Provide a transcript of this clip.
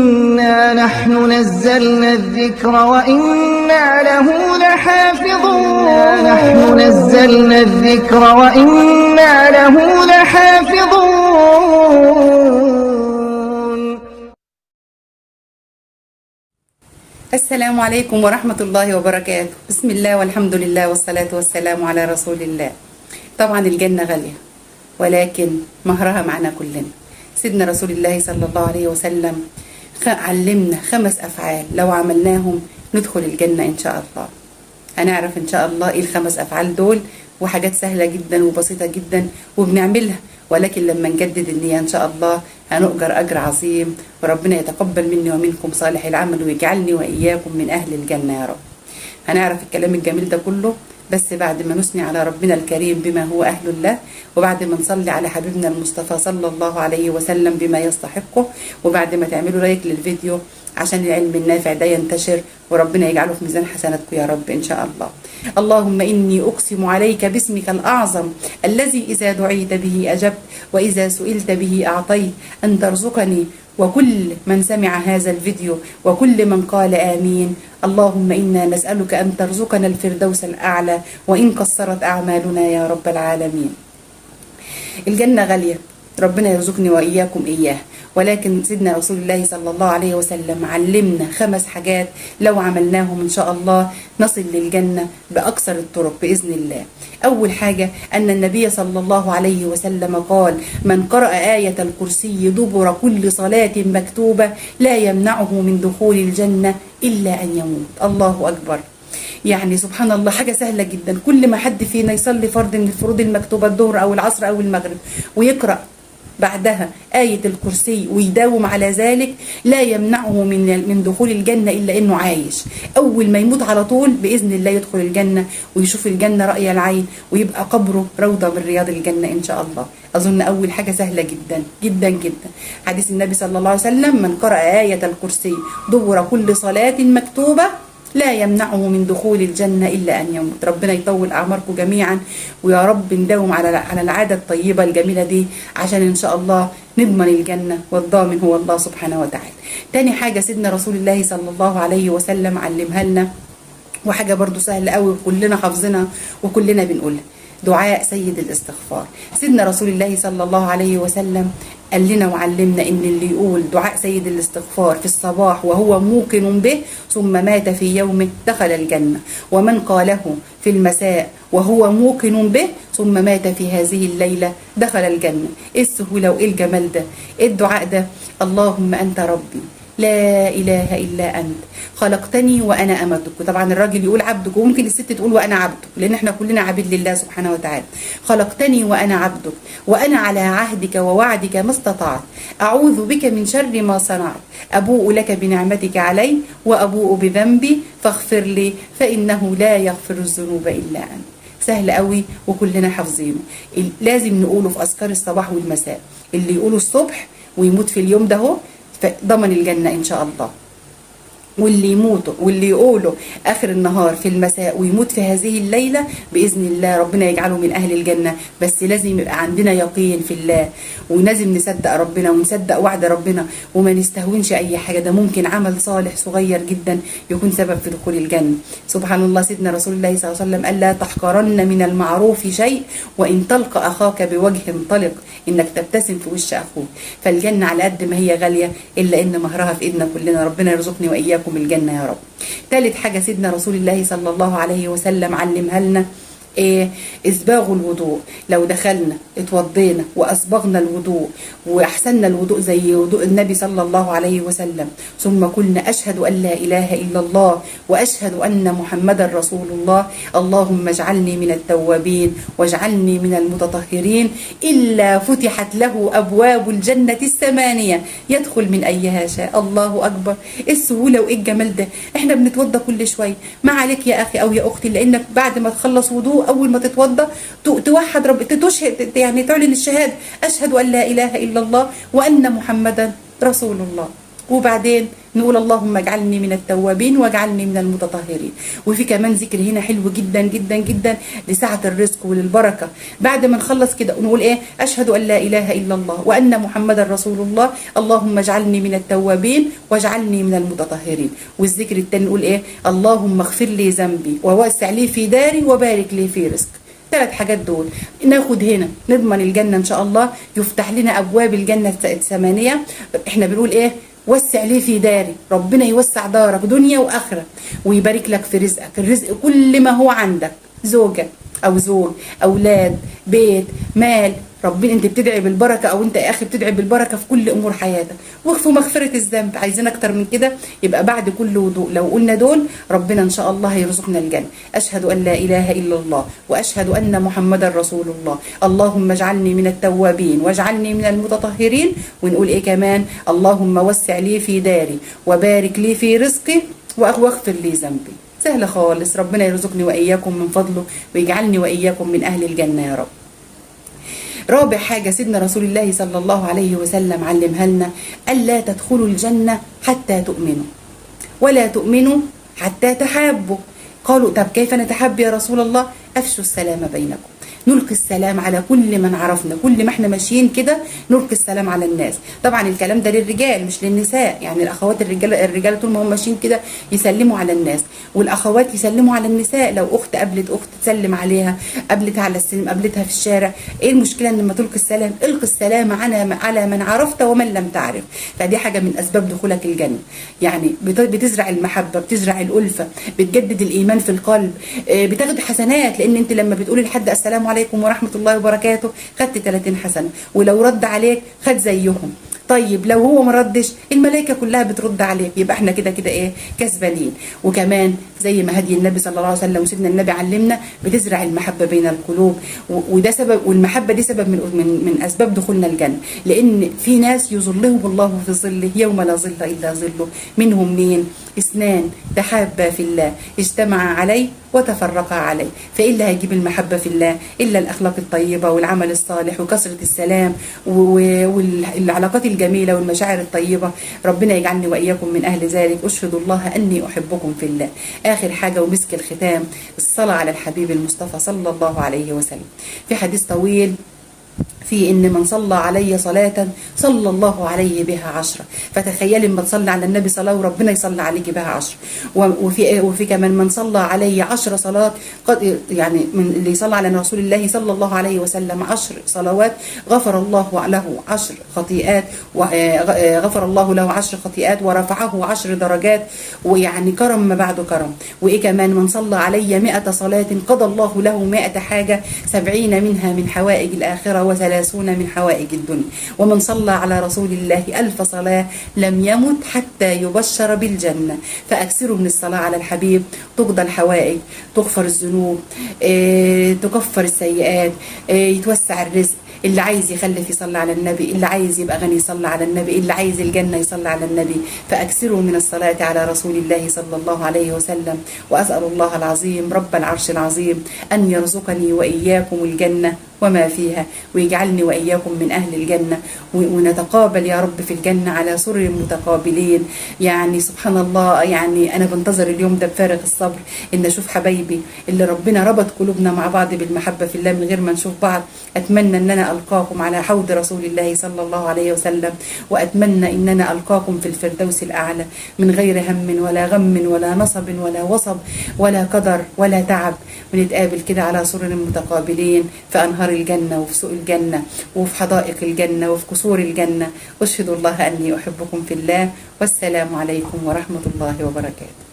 إنا نحن نزلنا الذكر وإنا له لحافظون. السلام عليكم ورحمة الله وبركاته. بسم الله والحمد لله والصلاة والسلام على رسول الله. طبعا الجنة غالية ولكن مهرها معنا كلنا. سيدنا رسول الله صلى الله عليه وسلم علمنا 5 أفعال لو عملناهم ندخل الجنة إن شاء الله. هنعرف إن شاء الله إيه ال5 أفعال دول، وحاجات سهلة جدا وبسيطة جدا وبنعملها، ولكن لما نجدد النية إن شاء الله هنؤجر أجر عظيم، وربنا يتقبل مني ومنكم صالح العمل ويجعلني وإياكم من أهل الجنة يا رب. هنعرف الكلام الجميل ده كله بس بعد ما نثني على ربنا الكريم بما هو أهل له، وبعد ما نصلي على حبيبنا المصطفى صلى الله عليه وسلم بما يستحقه، وبعد ما تعملوا لايك للفيديو عشان العلم النافع ده ينتشر وربنا يجعله في ميزان حسناتكم يا رب إن شاء الله. اللهم إني أقسم عليك باسمك الأعظم الذي إذا دعيت به أجبت وإذا سئلت به أعطيت أن ترزقني وكل من سمع هذا الفيديو وكل من قال آمين. اللهم إنا نسألك أن ترزقنا الفردوس الأعلى وإن قصرت أعمالنا يا رب العالمين. الجنة غالية، ربنا يرزقني وإياكم إياه، ولكن سيدنا رسول الله صلى الله عليه وسلم علمنا 5 حاجات لو عملناهم إن شاء الله نصل للجنة بأكثر الطرق بإذن الله. أول حاجة أن النبي صلى الله عليه وسلم قال: من قرأ آية الكرسي دبر كل صلاة مكتوبة لا يمنعه من دخول الجنة إلا أن يموت. الله أكبر. يعني سبحان الله، حاجة سهلة جدا. كل ما حد فينا يصلي فرض من الفروض المكتوبة الظهر أو العصر أو المغرب ويقرأ بعدها آية الكرسي ويداوم على ذلك لا يمنعه من دخول الجنة إلا إنه عايش. أول ما يموت على طول بإذن الله يدخل الجنة ويشوف الجنة رأي العين ويبقى قبره روضة من رياض الجنة إن شاء الله. أظن أول حاجة سهلة جدا جدا جدا. حديث النبي صلى الله عليه وسلم: من قرأ آية الكرسي دبر كل صلاة مكتوبة لا يمنعه من دخول الجنة إلا أن يموت. ربنا يطول أعماركم جميعا، ويا رب نداوم على العادة الطيبة الجميلة دي عشان إن شاء الله نضمن الجنة، والضامن هو الله سبحانه وتعالى. تاني حاجة سيدنا رسول الله صلى الله عليه وسلم علمها لنا، وحاجة برضو سهلة قوي كلنا حافظينها وكلنا بنقولها: دعاء سيد الاستغفار. سيدنا رسول الله صلى الله عليه وسلم قال لنا وعلمنا ان اللي يقول دعاء سيد الاستغفار في الصباح وهو موقن به ثم مات في يومه دخل الجنة، ومن قاله في المساء وهو موقن به ثم مات في هذه الليلة دخل الجنة. ايه السهولة وايه الجمال ده، ايه الدعاء ده؟ اللهم انت ربي لا إله إلا أنت خلقتني وأنا أمتك. طبعا الراجل يقول عبدك، وممكن الست تقول وأنا عبدك، لأن احنا كلنا عبيد لله سبحانه وتعالى. خلقتني وأنا عبدك وأنا على عهدك ووعدك ما استطعت، أعوذ بك من شر ما صنعت، أبوء لك بنعمتك علي وأبوء بذنبي فاغفر لي فإنه لا يغفر الذنوب إلا أنت. سهل قوي وكلنا حافظينه. لازم نقوله في أذكار الصباح والمساء. اللي يقوله الصبح ويموت في اليوم ده هو ضمن الجنة إن شاء الله، واللي يقوله آخر النهار في المساء ويموت في هذه الليلة بإذن الله ربنا يجعله من أهل الجنة. بس لازم يبقى عندنا يقين في الله، ولازم نصدق ربنا ونصدق وعد ربنا وما نستهونش أي حاجة. ده ممكن عمل صالح صغير جدا يكون سبب في دخول الجنة. سبحان الله. سيدنا رسول الله صلى الله عليه وسلم قال: لا تحقرن من المعروف شيء وإن تلقى أخاك بوجه طلق، إنك تبتسم في وش أخوك. فالجنة على قد ما هي غالية إلا إن مهرها في إيدنا كلنا. ربنا يرزقني وإياكم الجنة يا رب. ثالث حاجة سيدنا رسول الله صلى الله عليه وسلم علمها لنا: إسباغ الوضوء. لو دخلنا اتوضينا وأسبغنا الوضوء وأحسننا الوضوء زي وضوء النبي صلى الله عليه وسلم، ثم قلنا: أشهد أن لا إله إلا الله وأشهد أن محمدا رسول الله، اللهم اجعلني من التوابين واجعلني من المتطهرين، إلا فتحت له أبواب الجنة 8 يدخل من أيها شاء. الله أكبر. إيه السهولة وإيه الجمال ده. إحنا بنتوضى كل شوية، ما عليك يا أخي أو يا أختي، لأنك بعد ما تخلص وضوء أول ما تتوضى توحد رب، تشهد، يعني تعلن الشهادة: أشهد أن لا إله إلا الله وأن محمدا رسول الله. وبعدين نقول اللهم اجعلني من التوابين واجعلني من المتطهرين. وفي كمان ذكر هنا حلو جدا جدا جدا لسعة الرزق وللبركة. بعد ما نخلص كده نقول ايه؟ اشهد ان لا اله الا الله وان محمدا رسول الله، اللهم اجعلني من التوابين واجعلني من المتطهرين. والذكر التاني نقول ايه؟ اللهم اغفر لي ذنبي ووسع لي في داري وبارك لي في رزق. 3 حاجات دول ناخد هنا نضمن الجنة ان شاء الله، يفتح لنا ابواب الجنة الثمانية. احنا بنقول ايه؟ وسع لي في داري، ربنا يوسع دارك دنيا واخره ويبارك لك في رزقك، الرزق كل ما هو عندك، زوجة او زوج، اولاد، بيت، مال، ربنا انت بتدعي بالبركه، او انت يا اخي بتدعي بالبركه في كل امور حياتك. وفي مغفره الذنب، عايزين اكتر من كده؟ يبقى بعد كل وضوء لو قلنا دول ربنا ان شاء الله هيرزقنا الجنه. اشهد ان لا اله الا الله واشهد ان محمدا رسول الله، اللهم اجعلني من التوابين واجعلني من المتطهرين. ونقول ايه كمان؟ اللهم وسع لي في داري وبارك لي في رزقي واغفر لي ذنبي. سهل خالص، ربنا يرزقني واياكم من فضله ويجعلني واياكم من اهل الجنه يا رب. رابع حاجة سيدنا رسول الله صلى الله عليه وسلم علمها لنا: ألا تدخلوا الجنة حتى تؤمنوا ولا تؤمنوا حتى تحابوا. قالوا طب كيف نتحب يا رسول الله؟ أفشوا السلام بينكم، نلقي السلام على كل من عرفنا، كل ما احنا ماشيين كده نلقي السلام على الناس. طبعا الكلام ده للرجال مش للنساء، يعني الاخوات الرجال طول ما هم ماشيين كده يسلموا على الناس، والاخوات يسلموا على النساء. لو اخت قابلت اخت تسلم عليها، قابلتها على السلم، قابلتها في الشارع، ايه المشكله ان لما تلقي السلام؟ القي السلام على من عرفت ومن لم تعرف. فدي حاجه من اسباب دخولك الجنه، يعني بتزرع المحبه، بتزرع الالفه، بتجدد الايمان في القلب، بتاخد حسنات، لان انت لما بتقولي لحد السلام عليكم ورحمة الله وبركاته خدت 30 حسنة، ولو رد عليك خد زيهم. طيب لو هو ما ردش الملائكه كلها بترد عليك، يبقى احنا كده كده ايه؟ كسبانين. وكمان زي ما هدي النبي صلى الله عليه وسلم وسيدنا النبي علمنا، بتزرع المحبه بين القلوب، وده سبب، والمحبه دي سبب من اسباب دخولنا الجنه، لان في ناس يظلهم الله في ظله يوم لا ظل الا ظله. منهم مين؟ 2 تحابا في الله اجتمعا عليه وتفرقا عليه. فايه اللي هيجيب المحبه في الله؟ الا الاخلاق الطيبه والعمل الصالح وكثره السلام والعلاقات الجميله والمشاعر الطيبه. ربنا يجعلني واياكم من اهل ذلك. اشهد الله اني احبكم في الله. اخر حاجه ومسك الختام، الصلاه على الحبيب المصطفى صلى الله عليه وسلم. في حديث طويل في ان من صلى علي صلاه صلى الله عليه بها 10. فتخيلي لما تصلي على النبي صلاه وربنا يصلي عليك بها 10. وفي كمان من صلى علي 10 صلاه، قد يعني من اللي يصلى على رسول الله صلى الله عليه وسلم 10 صلوات غفر الله له 10 خطيئات، وغفر الله له 10 خطيئات ورفعه 10 درجات، ويعني كرم ما بعده كرم. وايه كمان؟ من صلى علي 100 صلاه قضى الله له 100 حاجه، 70 منها من حوائج الاخره و30 من حوائج الدنيا. ومن صلى على رسول الله 1000 صلاة لم يمت حتى يبشر بالجنة. فأكثروا من الصلاة على الحبيب، تقضى الحوائج، تغفر الذنوب، تكفر السيئات، يتوسع الرزق. اللي عايز يخلف يصلي على النبي، اللي عايز يبقى غني يصلي على النبي، اللي عايز الجنة يصلي على النبي. فأكثروا من الصلاة على رسول الله صلى الله عليه وسلم. وأسأل الله العظيم رب العرش العظيم أن يرزقني وإياكم الجنة وما فيها، ويجعلني وإياكم من أهل الجنة، ونتقابل يا رب في الجنة على سرر متقابلين. يعني سبحان الله، يعني أنا بنتظر اليوم ده بفارغ الصبر، إن أشوف حبايبي اللي ربنا ربط قلوبنا مع بعض بالمحبة في الله من غير ما نشوف بعض. أتمنى أن أنا ألقاكم على حوض رسول الله صلى الله عليه وسلم، وأتمنى أن أنا ألقاكم في الفردوس الأعلى من غير هم ولا غم ولا نصب ولا وصب ولا قدر ولا تعب. ونتقابل كده على سرر متقابلين في أنهار الجنة وفي سوق الجنة وفي حدائق الجنة وفي قصور الجنة. أشهد الله أني أحبكم في الله، والسلام عليكم ورحمة الله وبركاته.